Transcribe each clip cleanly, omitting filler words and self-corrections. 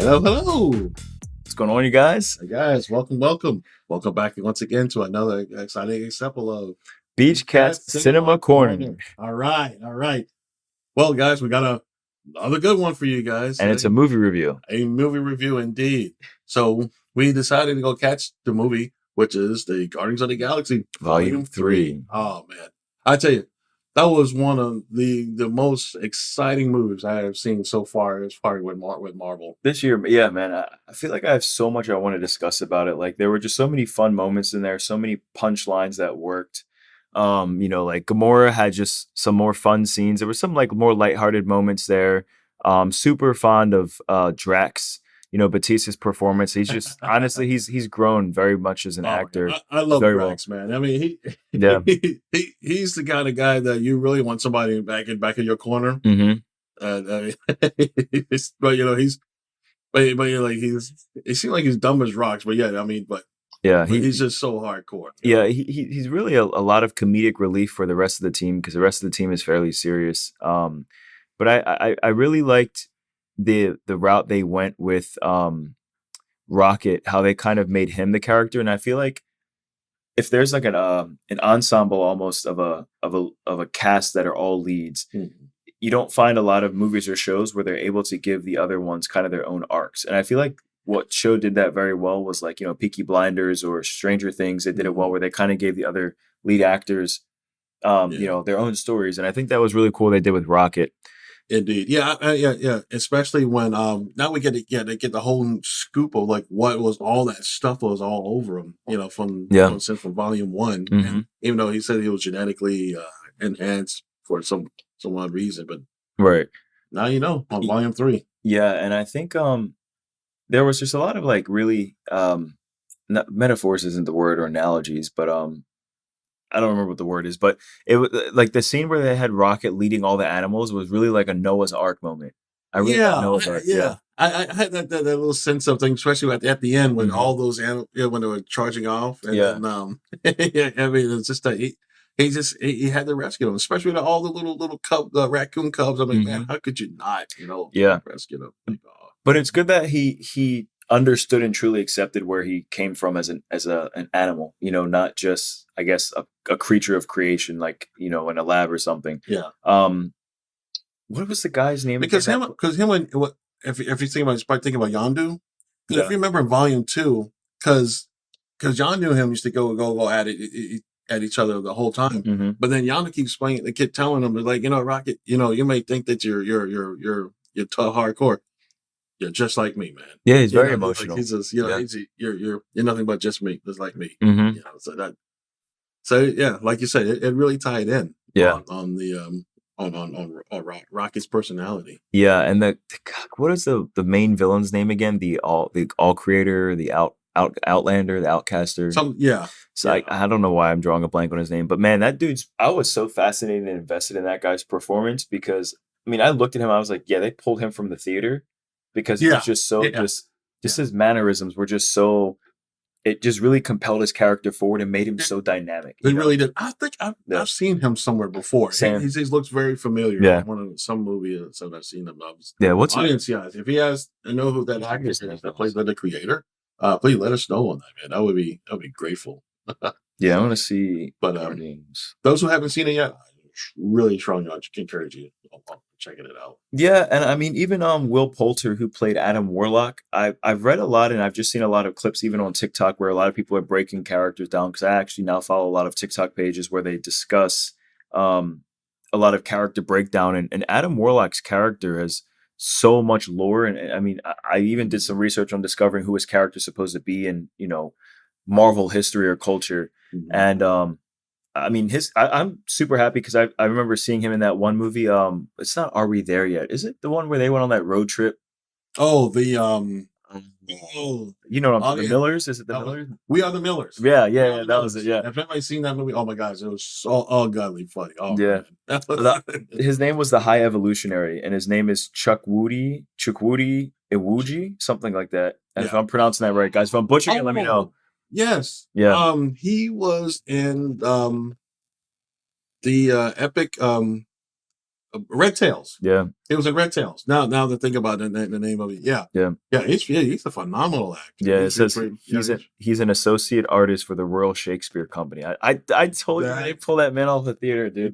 Hello, hello. What's going on, you guys? Hey guys, welcome. Welcome back once again to another exciting example of Beachcat Beachcat Cinema Cinema Corner. Corner. All right. Well, guys, we got another good one for you guys. And it's a movie review. A movie review indeed. So we decided to go catch the movie, which is the Guardians of the Galaxy Volume 3. Oh man, I tell you, that was one of the most exciting movies I have seen so far as far with Marvel. This year, yeah, man, I feel like I have so much I want to discuss about it. Like, there were just so many fun moments in there, so many punchlines that worked. Like Gamora had just some more fun scenes. There were some like more lighthearted moments there. Super fond of Drax. Batista's performance. He's just honestly, he's grown very much as an actor. I love Very Drax, man. I mean, Yeah. he's the kind of guy that you really want somebody back in your corner. Mm-hmm. But it seems like he's dumb as rocks. But yeah, I mean, but Yeah, he's just so hardcore. Yeah, he's really a lot of comedic relief for the rest of the team because the rest of the team is fairly serious. But I really liked the route they went with Rocket, how they kind of made him the character, and I feel like if there's like an ensemble almost of a cast that are all leads, you don't find a lot of movies or shows where they're able to give the other ones kind of their own arcs, and I feel like what show did that very well was like Peaky Blinders or Stranger Things. They did it well where they kind of gave the other lead actors their own stories, and I think that was really cool they did with Rocket. Indeed, yeah. Especially when now we get to get the whole scoop of like what was all that stuff was all over him. From Volume 1, and even though he said he was genetically enhanced for some odd reason, but right now on Volume 3. Yeah, and I think there was just a lot of like really metaphors isn't the word or analogies, but I don't remember what the word is, but it was like the scene where they had Rocket leading all the animals was really like a Noah's Ark moment. I really thought Noah's Ark. Yeah. I had that little sense of thing, especially at the end when all those animals, when they were charging off, and then I mean, it's just that he had to rescue them, especially with all the little raccoon cubs. I mean, man, how could you not, rescue them? But it's good that he understood and truly accepted where he came from as an animal, not just, I guess, a creature of creation, like, in a lab or something. Yeah. What was the guy's name? Because him and if you think about, probably thinking about Yondu. Because if you remember in Volume 2, because Yondu and him used to go at each other the whole time. But then Yondu keeps playing. They keep telling him, like, Rocket, you may think that you're tough, hardcore. You're just like me, man. Yeah, he's very emotional. Like he's just, you're nothing but just me, just like me. So yeah, like you said, it really tied in. Yeah. On the Rocky's personality. Yeah, and what is the main villain's name again? The all creator, the outlander, the outcaster. I don't know why I'm drawing a blank on his name, but man, that I was so fascinated and invested in that guy's performance because I mean, I looked at him, I was like, yeah, they pulled him from the theater because he was just so just his mannerisms were just so. It just really compelled his character forward and made him so dynamic. He really did. I think I've seen him somewhere before. He looks very familiar. Yeah. Some movie that I've seen him. What's audience? Yeah, if he has to know who that actor is that plays the creator, please let us know on that, man. That would be grateful. Yeah, I want to see. But those who haven't seen it yet, I really strongly encourage you checking it out. Yeah, and I mean, even Will Poulter, who played Adam Warlock, I've read a lot, and I've just seen a lot of clips, even on TikTok, where a lot of people are breaking characters down. Because I actually now follow a lot of TikTok pages where they discuss a lot of character breakdown, and Adam Warlock's character has so much lore, and I mean, I even did some research on discovering who his character is supposed to be in Marvel history or culture, and I mean, I'm super happy because I remember seeing him in that one movie. It's not Are We There Yet? Is it the one where they went on that road trip? Oh, the the Millers? Is it the Millers? We Are the Millers. Yeah, that was it. Yeah. If anybody's seen that movie, oh my gosh, it was so ungodly funny. Oh yeah. His name was the High Evolutionary, and his name is Chukwudi Iwuji, something like that. And if I'm pronouncing that right, guys, if I'm butchering it, let me know. Yes. Yeah. He was in the epic Red Tails. Yeah. It was in Red Tails. Now to think about the name of it. Yeah. Yeah. Yeah. He's a phenomenal actor. Yeah. It says he's an associate artist for the Royal Shakespeare Company. I told you they pull that man off the theater, dude.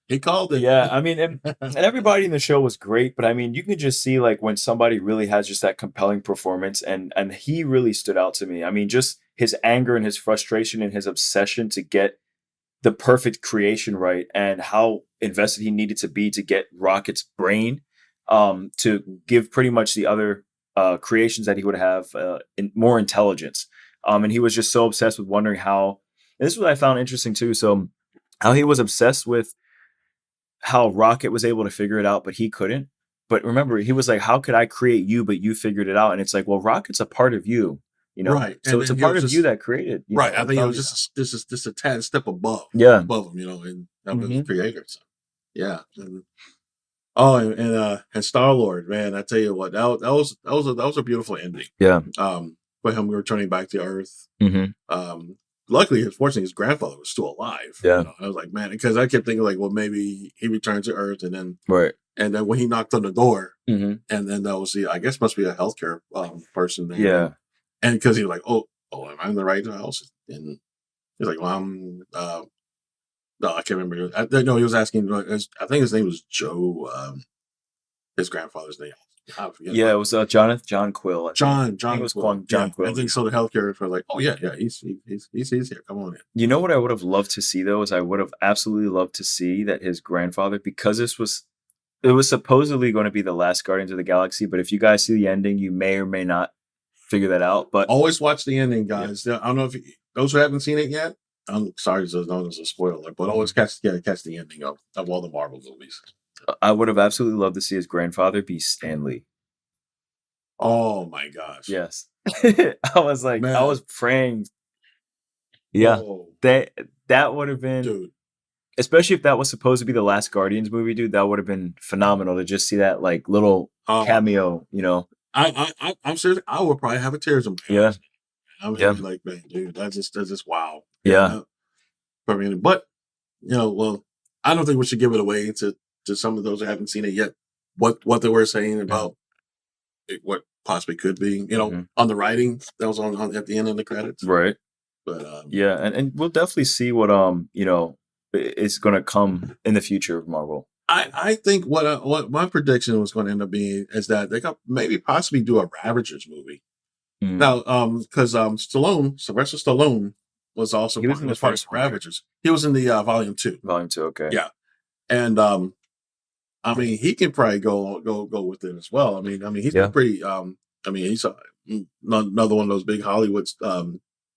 He called it. Yeah, I mean, and everybody in the show was great, but I mean, you can just see like when somebody really has just that compelling performance, and he really stood out to me. I mean, just his anger and his frustration and his obsession to get the perfect creation right, and how invested he needed to be to get Rocket's brain, to give pretty much the other creations that he would have more intelligence. And he was just so obsessed with wondering how. And this is what I found interesting too. So, how he was obsessed with how Rocket was able to figure it out, but he couldn't. But remember, he was like, "How could I create you, but you figured it out?" And it's like, well, Rocket's a part of you, right? So it's a part of you that created, right? I think it was just a tad step above, above him, and the creator. So, yeah. And Star-Lord, man, I tell you what, that was a beautiful ending. Yeah. For him returning back to Earth. Luckily, fortunately, his grandfather was still alive. Yeah. I was like, man, because I kept thinking like, well, maybe he returned to Earth, and then and then when he knocked on the door, and then that was I guess must be a healthcare person there. Yeah. And because he was like, oh, am I in the right house? And he's like, well, no, I can't remember. No, he was asking. I think his name was Joe. His grandfather's name. Yeah, it was John Quill. John Quill. And then so the healthcare was like, oh yeah, he's here. Come on in. You know what I would have loved to see though is I would have absolutely loved to see that his grandfather, because it was supposedly going to be the last Guardians of the Galaxy, but if you guys see the ending, you may or may not figure that out. But always watch the ending, guys. Yeah. I don't know if those who haven't seen it yet. I'm sorry, so no one's a spoiler, but always catch the ending of all the Marvel movies. I would have absolutely loved to see his grandfather be Stan Lee. Oh my gosh! Yes, I was like, man. I was praying. Yeah, that would have been, dude. Especially if that was supposed to be the last Guardians movie, dude. That would have been phenomenal to just see that like little cameo. I'm serious. I would probably have a tears in my eyes. I would be like, man, dude, that's just wow. Yeah. I mean, but well, I don't think we should give it away to some of those who haven't seen it yet. What they were saying about what possibly could be, on the writing that was on at the end of the credits, right? But and we'll definitely see what is going to come in the future of Marvel. I think what my prediction was going to end up being is that they could maybe possibly do a Ravagers movie. Now, because Sylvester Stallone was also part of Ravagers. He was in the Volume 2. Volume 2, okay. Yeah, and I mean, he can probably go with it as well. I mean, he's pretty. He's another one of those big Hollywood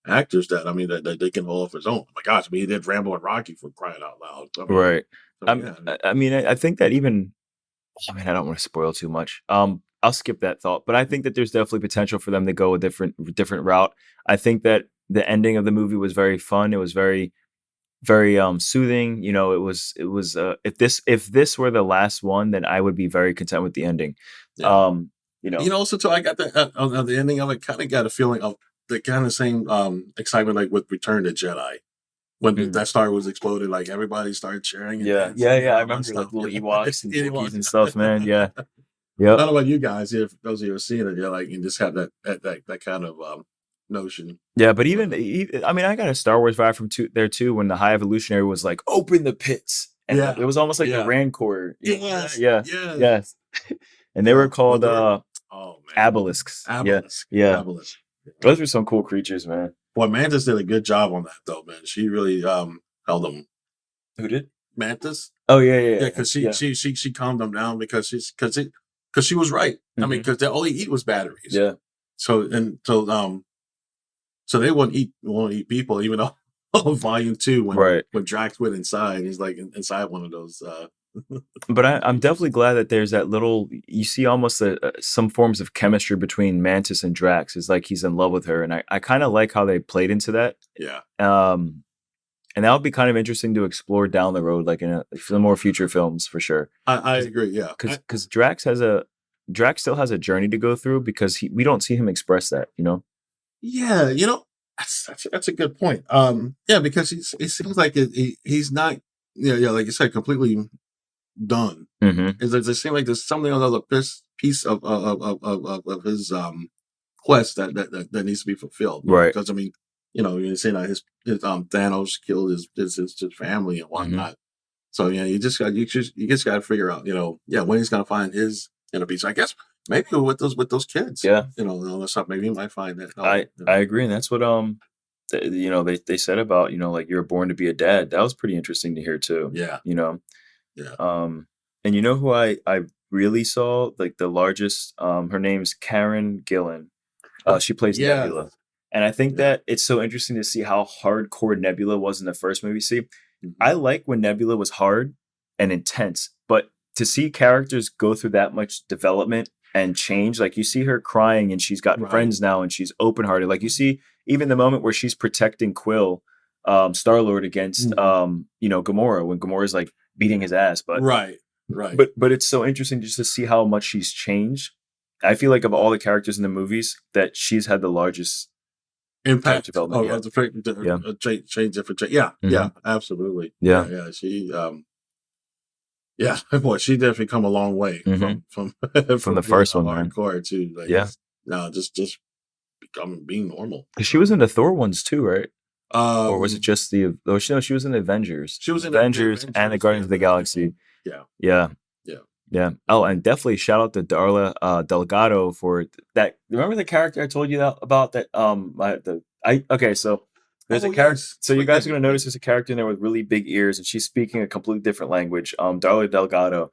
actors that they can hold off his own. Oh my gosh, he did Rambo and Rocky, for crying out loud. Right. I think that even. I don't want to spoil too much. I'll skip that thought, but I think that there's definitely potential for them to go a different route. I think that the ending of the movie was very fun. It was very, very soothing. It was if this were the last one, then I would be very content with the ending. Yeah. Also too, I got that on the ending of it. Kind of got a feeling of the kind of same excitement like with Return to Jedi. When that star was exploded, like everybody started cheering. Yeah. I remember like little Ewoks and Wookiees and stuff, man. Yeah. Yeah. I don't know about you guys. If those of you who are seeing it, you're like, you just have that kind of notion. Yeah, but even I got a Star Wars vibe from there too. When the High Evolutionary was like, "Open the pits," and it was almost like the Rancor. Yes. And they were called Abelisks. Yeah. Abelisks. Those were some cool creatures, man. Boy, Mantis did a good job on that, though, man. She really held them. Who did? Mantis. Oh yeah. Because she calmed them down because she was right. I mean, because they all they eat was batteries. Yeah. So they won't eat people, even though Volume 2 when Drax went inside, he's like inside one of those. But I'm definitely glad that there's that little. You see almost some forms of chemistry between Mantis and Drax. It's like he's in love with her, and I kind of like how they played into that. Yeah. And that would be kind of interesting to explore down the road, like in some more future films for sure. I agree. Yeah. Because Drax still has a journey to go through because we don't see him express that. Yeah. That's a good point. Because it seems like he's not. Like you said, completely done. Is it seems like there's something on another piece of his quest that needs to be fulfilled, right? Because I mean, you're saying that his Thanos killed his family and whatnot. So you just got to figure out, when he's gonna find his inner peace. I guess maybe with those kids, that's something. Maybe he might find that. I agree, and that's what they said about like you're born to be a dad. That was pretty interesting to hear too. Yeah. Yeah. And who I really saw like the largest. Her name's Karen Gillan. She plays Nebula. And I think that it's so interesting to see how hardcore Nebula was in the first movie. See, I like when Nebula was hard and intense, but to see characters go through that much development and change, like you see her crying and she's got friends now and she's open-hearted. Like you see even the moment where she's protecting Quill, Star-Lord against, Gamora, when Gamora's like beating his ass. But right. But it's so interesting just to see how much she's changed. I feel like of all the characters in the movies that she's had the largest impact development. Change different. Yeah, absolutely. Yeah. She, boy, she definitely come a long way from the first one, hardcore to just being normal. Because she was in the Thor ones too, right? Or was it just the? Oh, she was in the Avengers. She was in Avengers and the Guardians of the Galaxy. Yeah. Oh, and definitely shout out to Darla Delgado for that. Remember the character I told you about? That so there's a character. Yes. So you guys are gonna notice there's a character in there with really big ears, and she's speaking a completely different language. Darla Delgado.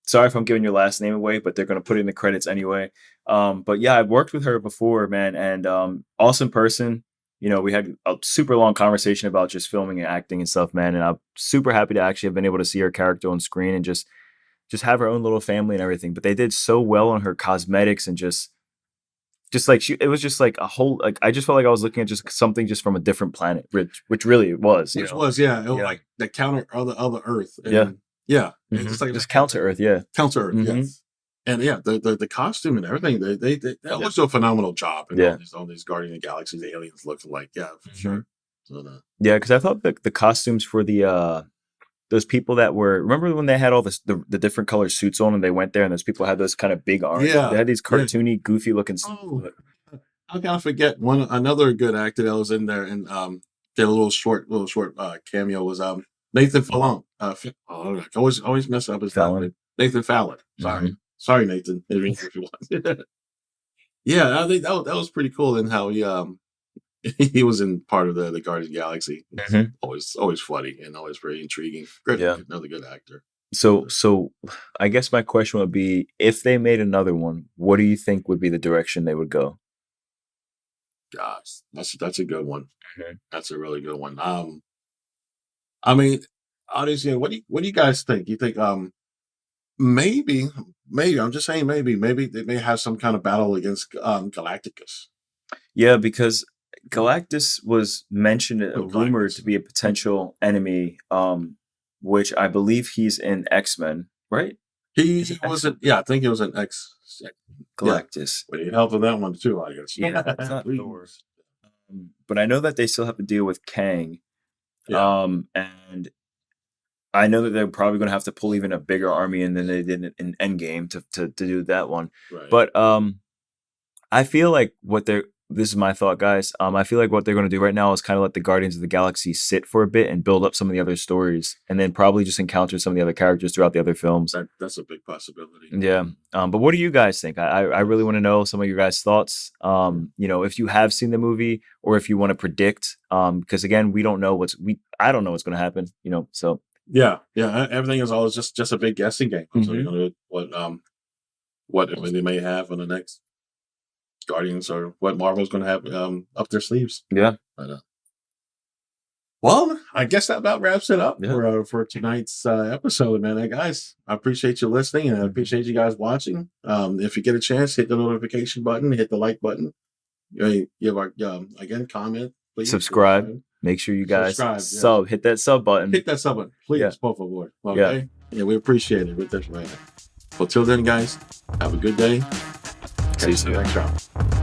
Sorry if I'm giving your last name away, but they're gonna put it in the credits anyway. But yeah, I've worked with her before, man, and awesome person. We had a super long conversation about just filming and acting and stuff, man. And I'm super happy to actually have been able to see her character on screen and just have her own little family and everything. But they did so well on her cosmetics and just like it was just like a whole, like, I just felt like I was looking at just something just from a different planet, which really it was. It was like the counter other Earth. And, It's like just counter Earth. Yeah. Counter Earth. Yes. And the costume and everything, they always do a phenomenal job. All these Guardian of the Galaxy, the aliens look like, for sure. So, because I thought the costumes for the those people that were, remember when they had all the different color suits on and they went there and those people had those kind of big arms? They had these cartoony, goofy looking suits. How can I forget another good actor that was in there and did a little short cameo was Nathan Fallon. I always mess up his name. Nathan Fallon. Sorry, Nathan. If you want. I think that was pretty cool in how he was in part of the Guardians of the Galaxy. Always funny and always very intriguing. Another good actor. So I guess my question would be, if they made another one, what do you think would be the direction they would go? Gosh, that's a good one. That's a really good one. I mean, obviously, what do you guys think? You think maybe I'm just saying maybe they may have some kind of battle against Galacticus. Yeah, because Galactus was mentioned, rumored to be a potential enemy, which I believe he's in X-Men, right? He wasn't. Yeah, I think it was an X. Galactus. But he helped with that one too, I guess. Yeah, it's not Thor. But I know that they still have to deal with Kang. And I know that they're probably going to have to pull even a bigger army in than they did in Endgame to do that one. Right. But I feel like this is my thought, guys. I feel like what they're going to do right now is kind of let the Guardians of the Galaxy sit for a bit and build up some of the other stories, and then probably just encounter some of the other characters throughout the other films. That's a big possibility. Yeah. But what do you guys think? I really want to know some of your guys' thoughts. If you have seen the movie or if you want to predict, because again, we don't know I don't know what's going to happen. So. Yeah. Everything is always just a big guessing game. So what they may have on the next Guardians or what Marvel's going to have up their sleeves. Yeah. But, well, I guess that about wraps it up for tonight's episode, man. Hey, guys, I appreciate you listening and I appreciate you guys watching. If you get a chance, hit the notification button, hit the like button. Again, comment, please. Subscribe. Make sure you guys hit that sub button. Hit that sub button, please, both of you. Okay? Yeah, we appreciate it with this, man. Well, till then, guys, have a good day. See you soon. Next round.